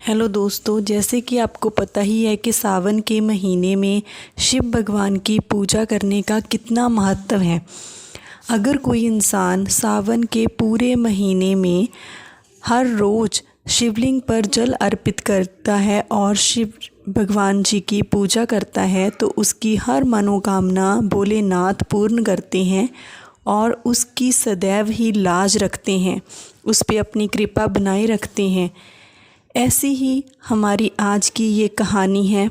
Hello दोस्तों, जैसे कि आपको पता ही है कि सावन के महीने में शिव भगवान की पूजा करने का कितना महत्व है। अगर कोई इंसान सावन के पूरे महीने में हर रोज़ शिवलिंग पर जल अर्पित करता है और शिव भगवान जी की पूजा करता है तो उसकी हर मनोकामना भोलेनाथ पूर्ण करते हैं और उसकी सदैव ही लाज रखते हैं, उस पर अपनी कृपा बनाए रखते हैं। ऐसी ही हमारी आज की ये कहानी है।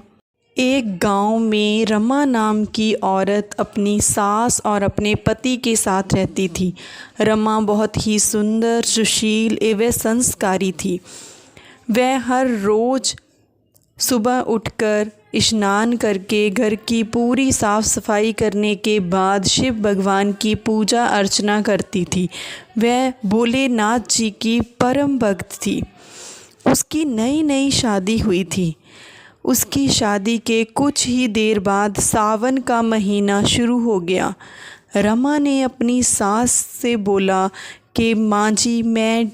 एक गांव में रमा नाम की औरत अपनी सास और अपने पति के साथ रहती थी। रमा बहुत ही सुंदर, सुशील एवं संस्कारी थी। वह हर रोज़ सुबह उठकर स्नान करके घर की पूरी साफ़ सफाई करने के बाद शिव भगवान की पूजा अर्चना करती थी। वह भोलेनाथ जी की परम भक्त थी। उसकी नई नई शादी हुई थी। उसकी शादी के कुछ ही देर बाद सावन का महीना शुरू हो गया। रमा ने अपनी सास से बोला कि माँ जी, मैं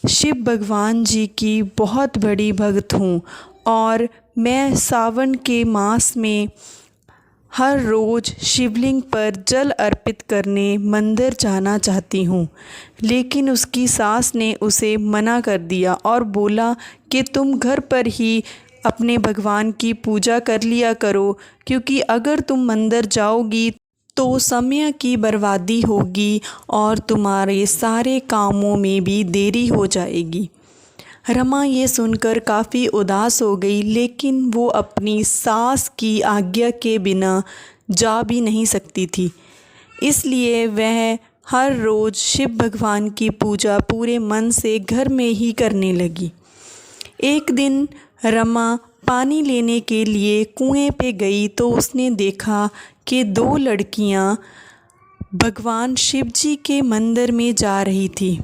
शिव भगवान जी की बहुत बड़ी भक्त हूँ और मैं सावन के मास में हर रोज़ शिवलिंग पर जल अर्पित करने मंदिर जाना चाहती हूँ। लेकिन उसकी सास ने उसे मना कर दिया और बोला कि तुम घर पर ही अपने भगवान की पूजा कर लिया करो, क्योंकि अगर तुम मंदिर जाओगी तो समय की बर्बादी होगी और तुम्हारे सारे कामों में भी देरी हो जाएगी। रमा ये सुनकर काफ़ी उदास हो गई, लेकिन वो अपनी सास की आज्ञा के बिना जा भी नहीं सकती थी। इसलिए वह हर रोज़ शिव भगवान की पूजा पूरे मन से घर में ही करने लगी। एक दिन रमा पानी लेने के लिए कुएं पे गई तो उसने देखा कि दो लड़कियां भगवान शिव जी के मंदिर में जा रही थी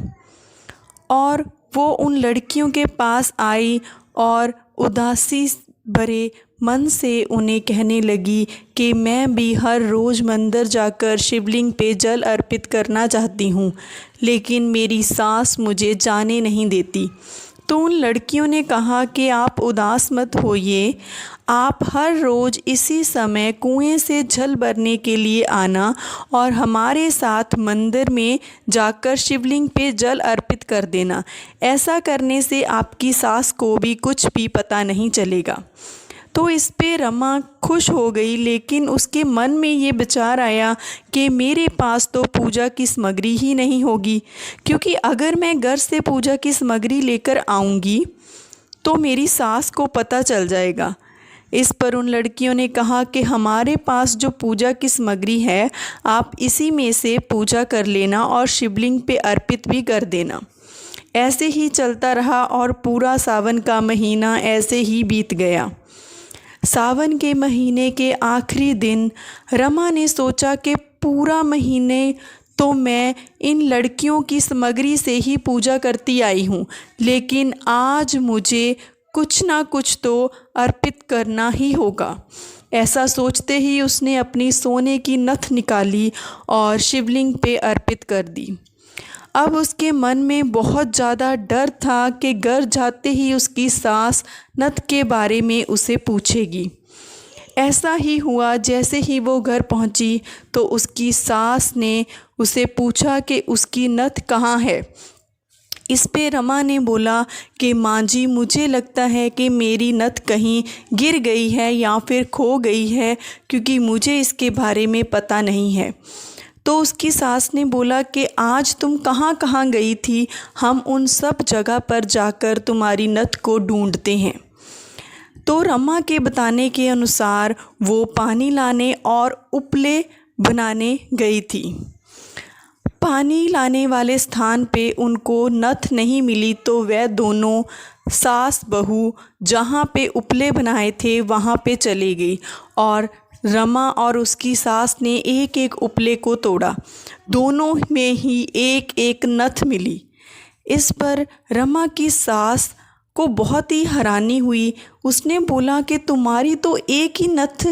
और वो उन लड़कियों के पास आई और उदासी भरे मन से उन्हें कहने लगी कि मैं भी हर रोज़ मंदिर जाकर शिवलिंग पे जल अर्पित करना चाहती हूँ, लेकिन मेरी सास मुझे जाने नहीं देती। तो उन लड़कियों ने कहा कि आप उदास मत होइए, आप हर रोज़ इसी समय कुएं से जल भरने के लिए आना और हमारे साथ मंदिर में जाकर शिवलिंग पे जल अर्पित कर देना। ऐसा करने से आपकी सास को भी कुछ भी पता नहीं चलेगा। तो इस पे रमा खुश हो गई, लेकिन उसके मन में ये विचार आया कि मेरे पास तो पूजा की सामग्री ही नहीं होगी, क्योंकि अगर मैं घर से पूजा की सामग्री लेकर आऊँगी तो मेरी सास को पता चल जाएगा। इस पर उन लड़कियों ने कहा कि हमारे पास जो पूजा की सामग्री है आप इसी में से पूजा कर लेना और शिवलिंग पे अर्पित भी कर देना। ऐसे ही चलता रहा और पूरा सावन का महीना ऐसे ही बीत गया। सावन के महीने के आखिरी दिन रमा ने सोचा कि पूरा महीने तो मैं इन लड़कियों की सामग्री से ही पूजा करती आई हूँ, लेकिन आज मुझे कुछ ना कुछ तो अर्पित करना ही होगा। ऐसा सोचते ही उसने अपनी सोने की नथ निकाली और शिवलिंग पे अर्पित कर दी। अब उसके मन में बहुत ज़्यादा डर था कि घर जाते ही उसकी सास नथ के बारे में उसे पूछेगी। ऐसा ही हुआ। जैसे ही वो घर पहुंची तो उसकी सास ने उसे पूछा कि उसकी नथ कहाँ है। इस पे रमा ने बोला कि माँ जी, मुझे लगता है कि मेरी नथ कहीं गिर गई है या फिर खो गई है, क्योंकि मुझे इसके बारे में पता नहीं है। तो उसकी सास ने बोला कि आज तुम कहाँ कहाँ गई थी, हम उन सब जगह पर जाकर तुम्हारी नथ को ढूंढते हैं। तो रमा के बताने के अनुसार वो पानी लाने और उपले बनाने गई थी। पानी लाने वाले स्थान पे उनको नथ नहीं मिली तो वह दोनों सास बहू जहाँ पे उपले बनाए थे वहाँ पे चली गई और रमा और उसकी सास ने एक एक उपले को तोड़ा। दोनों में ही एक एक नथ मिली। इस पर रमा की सास को बहुत ही हैरानी हुई। उसने बोला कि तुम्हारी तो एक ही नथ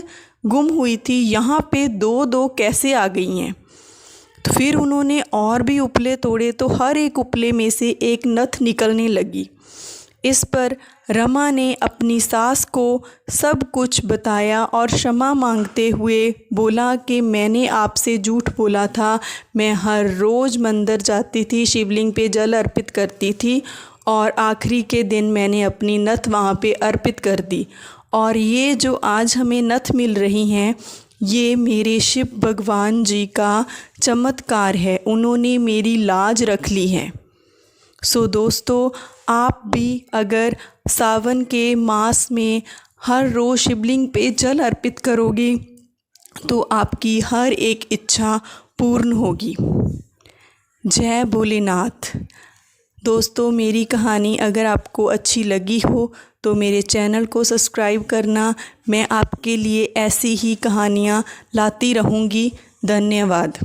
गुम हुई थी, यहाँ पे दो दो कैसे आ गई हैं। तो फिर उन्होंने और भी उपले तोड़े तो हर एक उपले में से एक नथ निकलने लगी। इस पर रमा ने अपनी सास को सब कुछ बताया और क्षमा मांगते हुए बोला कि मैंने आपसे झूठ बोला था। मैं हर रोज़ मंदिर जाती थी, शिवलिंग पे जल अर्पित करती थी और आखिरी के दिन मैंने अपनी नथ वहाँ पे अर्पित कर दी। और ये जो आज हमें नथ मिल रही हैं, ये मेरे शिव भगवान जी का चमत्कार है, उन्होंने मेरी लाज रख ली है। सो दोस्तों, आप भी अगर सावन के मास में हर रोज़ शिवलिंग पे जल अर्पित करोगे तो आपकी हर एक इच्छा पूर्ण होगी। जय भोलेनाथ। दोस्तों, मेरी कहानी अगर आपको अच्छी लगी हो तो मेरे चैनल को सब्सक्राइब करना। मैं आपके लिए ऐसी ही कहानियाँ लाती रहूँगी। धन्यवाद।